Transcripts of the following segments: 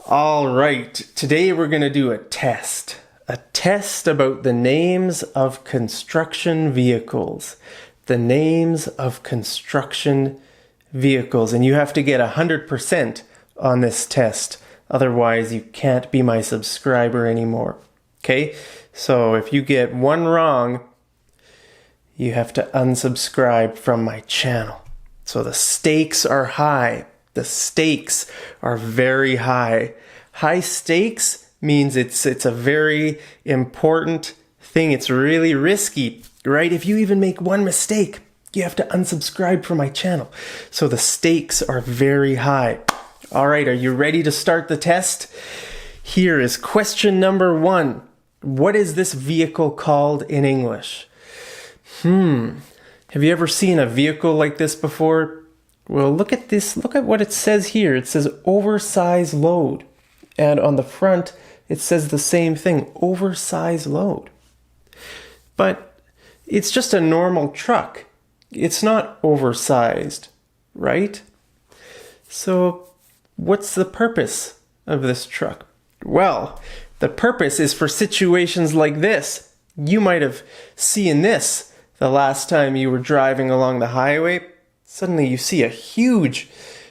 All right, today we're going to do a test about the names of construction vehicles. The names of construction vehicles, and you have to get 100% on this test. Otherwise, you can't be my subscriber anymore. Okay, so if you get one wrong, you have to unsubscribe from my channel. So the stakes are high. The stakes are very high. High stakes means it's a very important thing. It's really risky, right? If you even make one mistake, you have to unsubscribe from my channel. So the stakes are very high. All right, are you ready to start the test? Here is question number 1. What is this vehicle called in English? Have you ever seen a vehicle like this before? Well, look at this. Look at what it says here. It says oversized load. And on the front, it says the same thing, oversized load. But it's just a normal truck. It's not oversized, right? So what's the purpose of this truck? Well, the purpose is for situations like this. You might have seen this the last time you were driving along the highway. Suddenly you see a huge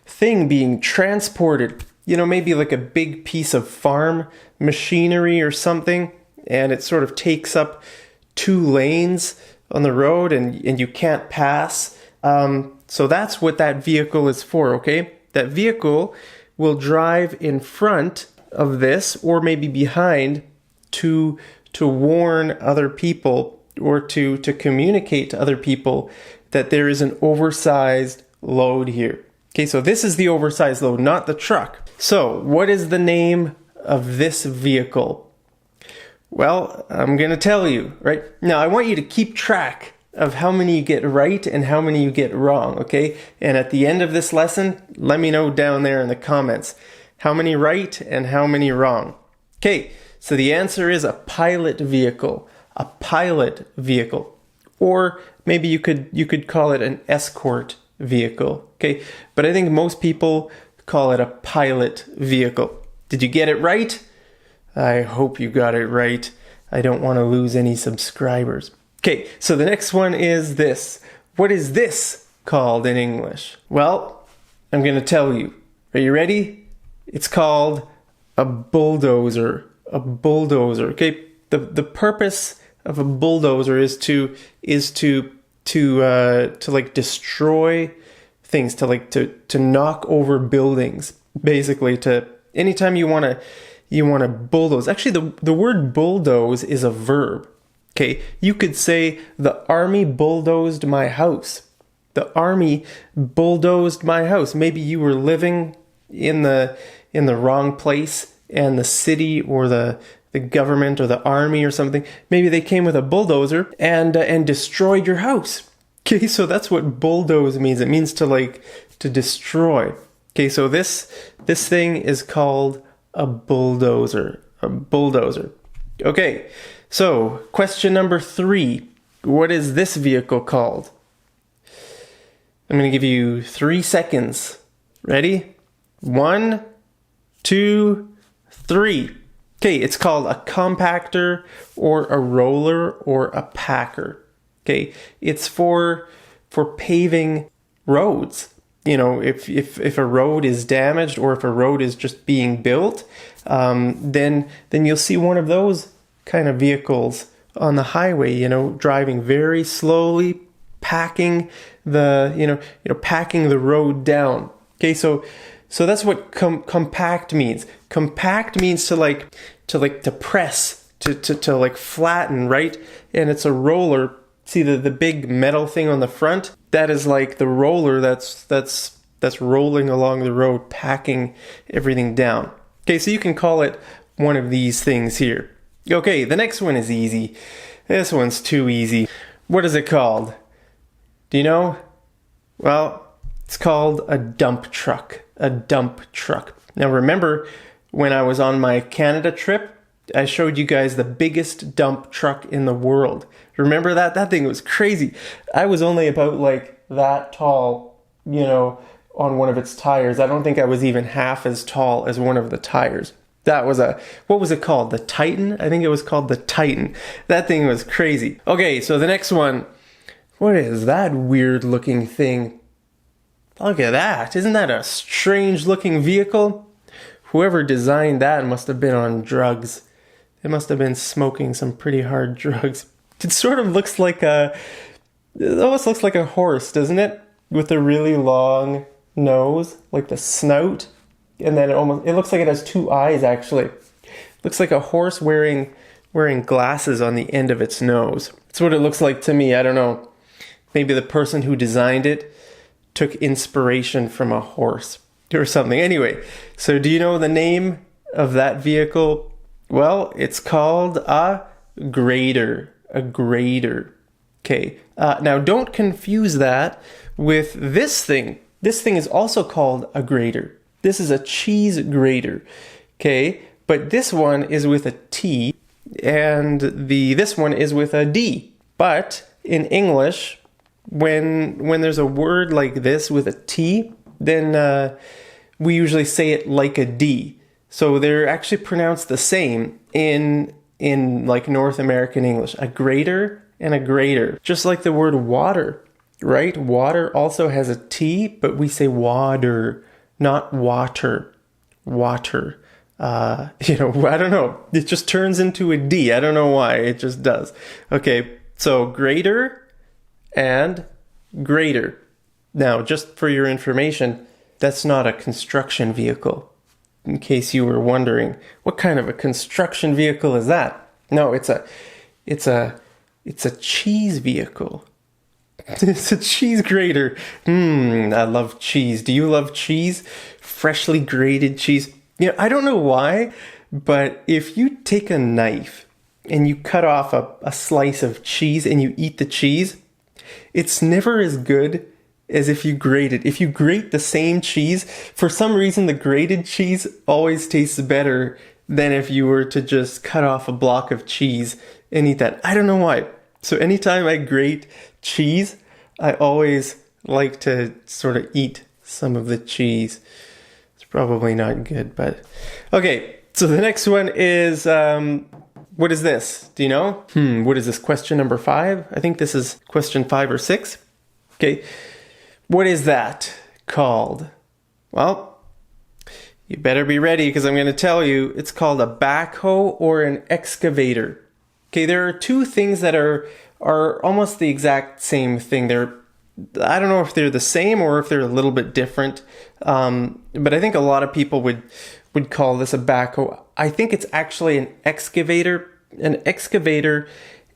thing being transported, maybe like a big piece of farm machinery or something, and it sort of takes up 2 lanes on the road and you can't pass. So that's what that vehicle is for, okay? That vehicle will drive in front of this or maybe behind to warn other people or to communicate to other people that there is an oversized load here. Okay, so this is the oversized load, not the truck. So what is the name of this vehicle? Well, I'm going to tell you, right? Now, I want you to keep track of how many you get right and how many you get wrong, okay? And at the end of this lesson, let me know down there in the comments how many right and how many wrong. Okay, so the answer is a pilot vehicle. A pilot vehicle. Or maybe you could call it an escort vehicle, okay? But I think most people call it a pilot vehicle. Did you get it right? I hope you got it right. I don't want to lose any subscribers. Okay, so the next one is this. What is this called in English? Well, I'm going to tell you. Are you ready? It's called a bulldozer. A bulldozer, okay? The purpose of a bulldozer is to like destroy things, to knock over buildings, basically. To anytime you want to bulldoze. Actually, the word bulldoze is a verb. Okay, you could say the army bulldozed my house. The army bulldozed my house. Maybe you were living in the wrong place, and the city or the government or the army or something, maybe they came with a bulldozer and destroyed your house. Okay, so that's what bulldoze means. It means to destroy. Okay, so this thing is called a bulldozer. A bulldozer. Okay, so question number 3. What is this vehicle called? I'm going to give you 3 seconds. Ready? 1, 2, 3. Okay, it's called a compactor or a roller or a packer. Okay, it's for paving roads. If a road is damaged or if a road is just being built, then you'll see one of those kind of vehicles on the highway. Driving very slowly, packing packing the road down. Okay, so that's what compact means. Compact means to press, to flatten, right? And it's a roller. See the big metal thing on the front? That is like the roller that's rolling along the road, packing everything down. Okay, so you can call it one of these things here. Okay, the next one is easy. This one's too easy. What is it called? Do you know? Well, it's called a dump truck. A dump truck. Now remember, when I was on my Canada trip, I showed you guys the biggest dump truck in the world. Remember that? That thing was crazy. I was only about like that tall, on one of its tires. I don't think I was even half as tall as one of the tires. That was what was it called? The Titan? I think it was called the Titan. That thing was crazy. Okay, so the next one. What is that weird looking thing? Look at that. Isn't that a strange looking vehicle? Whoever designed that must have been on drugs. They must have been smoking some pretty hard drugs. It sort of looks like it almost looks like a horse, doesn't it? With a really long nose, like the snout. And then it looks like it has two eyes, actually. Looks like a horse wearing glasses on the end of its nose. That's what it looks like to me. I don't know. Maybe the person who designed it took inspiration from a horse or something. Anyway, so do you know the name of that vehicle? Well, it's called a grater. A grater. Okay. Now, don't confuse that with this thing. This thing is also called a grater. This is a cheese grater. Okay. But this one is with a T and this one is with a D. But in English, when there's a word like this with a T, then we usually say it like a D. So they're actually pronounced the same in like North American English. A grater and a grater. Just like the word water, right? Water also has a T, but we say water, not water. Water. I don't know. It just turns into a D. I don't know why. It just does. Okay, so grater and grater. Now, just for your information, that's not a construction vehicle. In case you were wondering, what kind of a construction vehicle is that? No, it's a cheese vehicle. It's a cheese grater. I love cheese. Do you love cheese? Freshly grated cheese. I don't know why, but if you take a knife and you cut off a slice of cheese and you eat the cheese, it's never as good as if you grate it. If you grate the same cheese, for some reason the grated cheese always tastes better than if you were to just cut off a block of cheese and eat that. I don't know why. So anytime I grate cheese, I always like to sort of eat some of the cheese. It's probably not good, but okay. So the next one is, what is this? Do you know? What is this? Question number 5? I think this is question 5 or 6. Okay. What is that called? Well, you better be ready because I'm going to tell you it's called a backhoe or an excavator. Okay, there are two things that are almost the exact same thing. I don't know if they're the same or if they're a little bit different, but I think a lot of people would call this a backhoe. I think it's actually an excavator. An excavator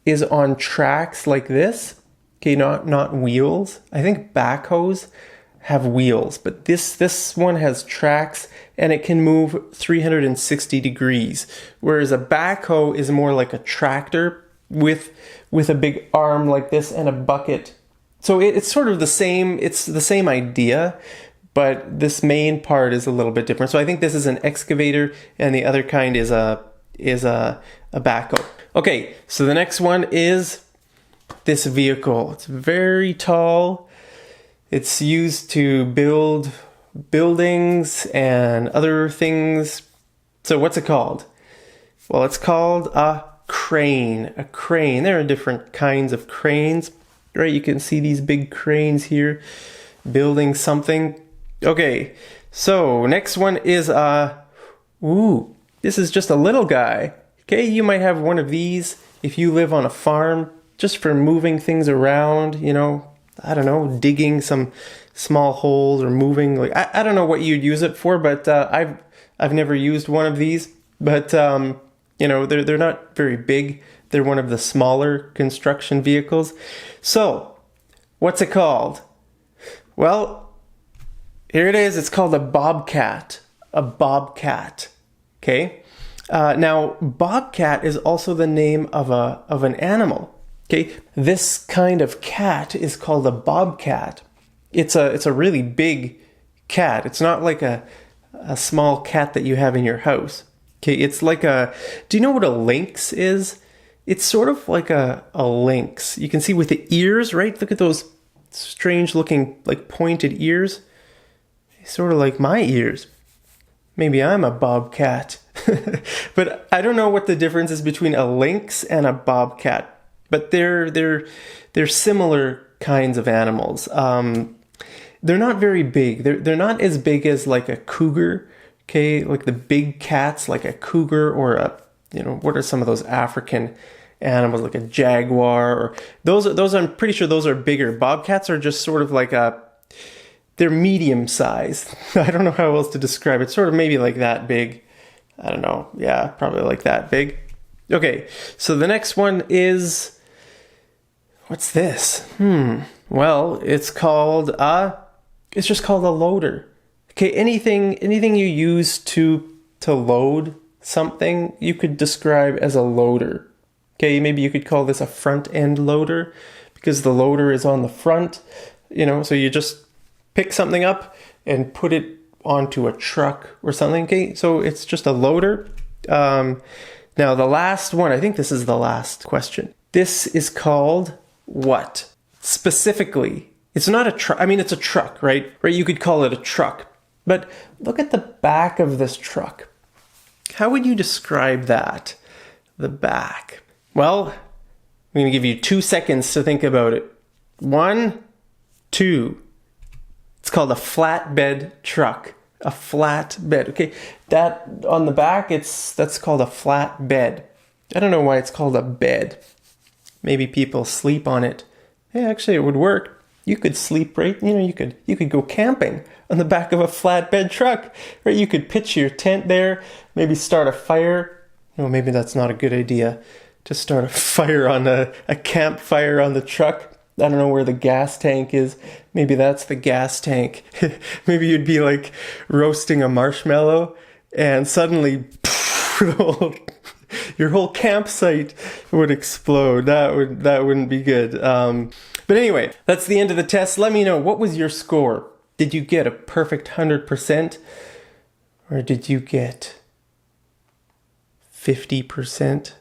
is on tracks like this. Okay, not wheels. I think backhoes have wheels, but this one has tracks and it can move 360 degrees. Whereas a backhoe is more like a tractor with a big arm like this and a bucket. So it's sort of the same. It's the same idea, but this main part is a little bit different. So I think this is an excavator and the other kind is a backhoe. Okay, so the next one is this vehicle. It's very tall. It's used to build buildings and other things. So what's it called? Well, it's called a crane. A crane. There are different kinds of cranes, right? You can see these big cranes here building something. Okay, so next one is this is just a little guy. Okay, you might have one of these if you live on a farm, just for moving things around, I don't know, digging some small holes or moving. Like I don't know what you'd use it for, but I've never used one of these. But they're not very big. They're one of the smaller construction vehicles. So, what's it called? Well, here it is. It's called a bobcat. A bobcat. Okay. Now, bobcat is also the name of an animal. Okay, this kind of cat is called a bobcat. It's a really big cat. It's not like a small cat that you have in your house. Okay, it's like do you know what a lynx is? It's sort of like a lynx. You can see with the ears, right? Look at those strange looking like pointed ears. sort of like my ears. Maybe I'm a bobcat. But I don't know what the difference is between a lynx and a bobcat. But they're similar kinds of animals. They're not very big. They're not as big as like a cougar. Okay, like the big cats, like a cougar or what are some of those African animals, like a jaguar, or those I'm pretty sure those are bigger. Bobcats are just sort of like they're medium sized. I don't know how else to describe it. Sort of maybe like that big. I don't know. Yeah, probably like that big. Okay, so the next one is, what's this? Well, it's just called a loader. Okay, anything you use to load something, you could describe as a loader. Okay, maybe you could call this a front end loader because the loader is on the front, so you just pick something up and put it onto a truck or something. Okay, so it's just a loader. Now the last one, I think this is the last question. This is called what? Specifically, it's not a truck. I mean, it's a truck, right? Right, you could call it a truck. But look at the back of this truck. How would you describe that? The back. Well, I'm going to give you 2 seconds to think about it. 1, 2. It's called a flatbed truck. A flatbed. Okay, that on the back, that's called a flatbed. I don't know why it's called a bed. Maybe people sleep on it. Yeah, actually, it would work. You could sleep right. You could go camping on the back of a flatbed truck, right? You could pitch your tent there. Maybe start a fire. No, maybe that's not a good idea to start a fire on a campfire on the truck. I don't know where the gas tank is. Maybe that's the gas tank. Maybe you'd be like roasting a marshmallow and suddenly your whole campsite would explode. That wouldn't be good. But anyway, that's the end of the test. Let me know, what was your score? Did you get a perfect 100%? Or did you get 50%?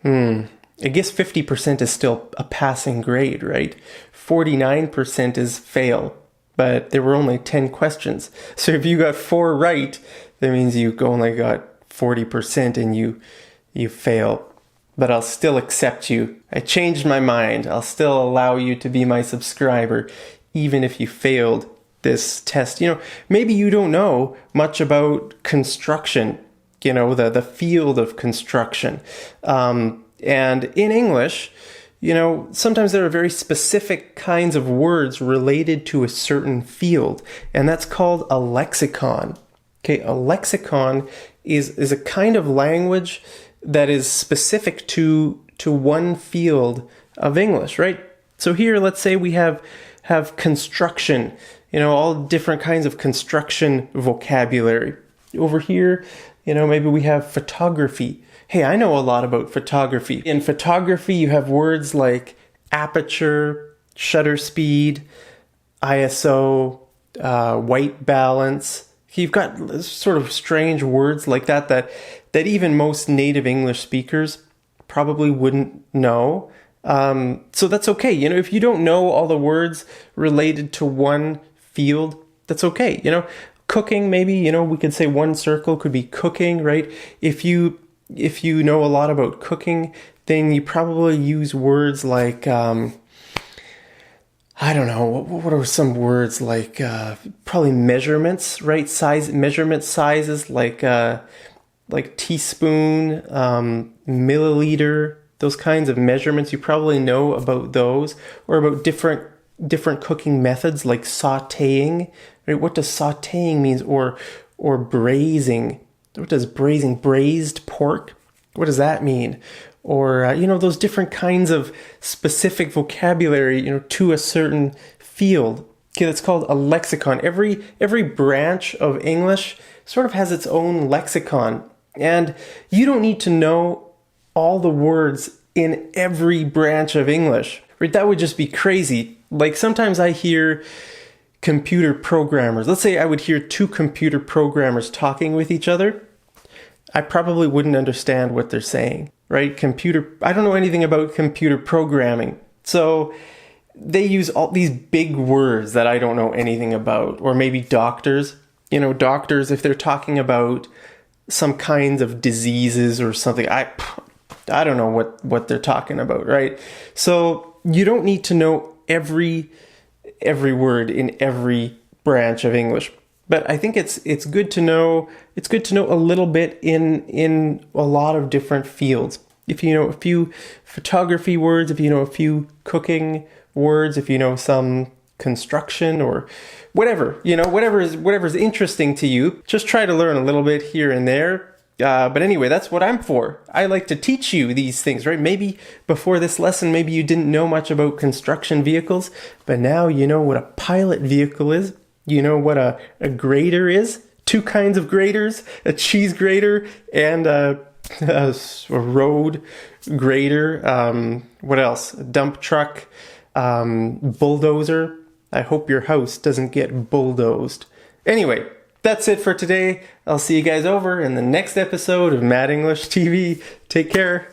I guess 50% is still a passing grade, right? 49% is fail, but there were only 10 questions. So if you got 4 right, that means you only got 40% and you fail. But I'll still accept you. I changed my mind. I'll still allow you to be my subscriber, even if you failed this test. Maybe you don't know much about construction, the field of construction. And in English, sometimes there are very specific kinds of words related to a certain field, and that's called a lexicon. Okay, a lexicon is a kind of language that is specific to one field of English, right? So here, let's say we have construction, all different kinds of construction vocabulary. Over here, maybe we have photography. Hey, I know a lot about photography. In photography, you have words like aperture, shutter speed, ISO, white balance. You've got sort of strange words like that even most native English speakers probably wouldn't know. So that's okay. If you don't know all the words related to one field, that's okay. Cooking, maybe, we could say one circle could be cooking, right? If you know a lot about cooking, then you probably use words like, I don't know, what are some words like, probably measurements, right? Measurement sizes like teaspoon, milliliter, those kinds of measurements. You probably know about those, or about different cooking methods like sautéing, right? What does sautéing mean? Or braising. What does braising? Braised pork? What does that mean? Or, those different kinds of specific vocabulary, to a certain field. Okay, that's called a lexicon. Every branch of English sort of has its own lexicon. And you don't need to know all the words in every branch of English, right? That would just be crazy. Like sometimes I hear computer programmers. Let's say I would hear 2 computer programmers talking with each other. I probably wouldn't understand what they're saying, right? I don't know anything about computer programming. So they use all these big words that I don't know anything about. Or maybe doctors, doctors, if they're talking about some kinds of diseases or something, I don't know what they're talking about, right? So you don't need to know every word in every branch of English. But I think it's good to know a little bit in a lot of different fields. If you know a few photography words, if you know a few cooking words, if you know some construction or whatever, whatever's interesting to you, just try to learn a little bit here and there. But anyway, that's what I'm for. I like to teach you these things, right? Maybe before this lesson, maybe you didn't know much about construction vehicles, but now you know what a pilot vehicle is. You know what a grater is. 2 kinds of graters, a cheese grater and a road grater. What else? A dump truck, bulldozer. I hope your house doesn't get bulldozed. Anyway, that's it for today. I'll see you guys over in the next episode of Mad English TV. Take care.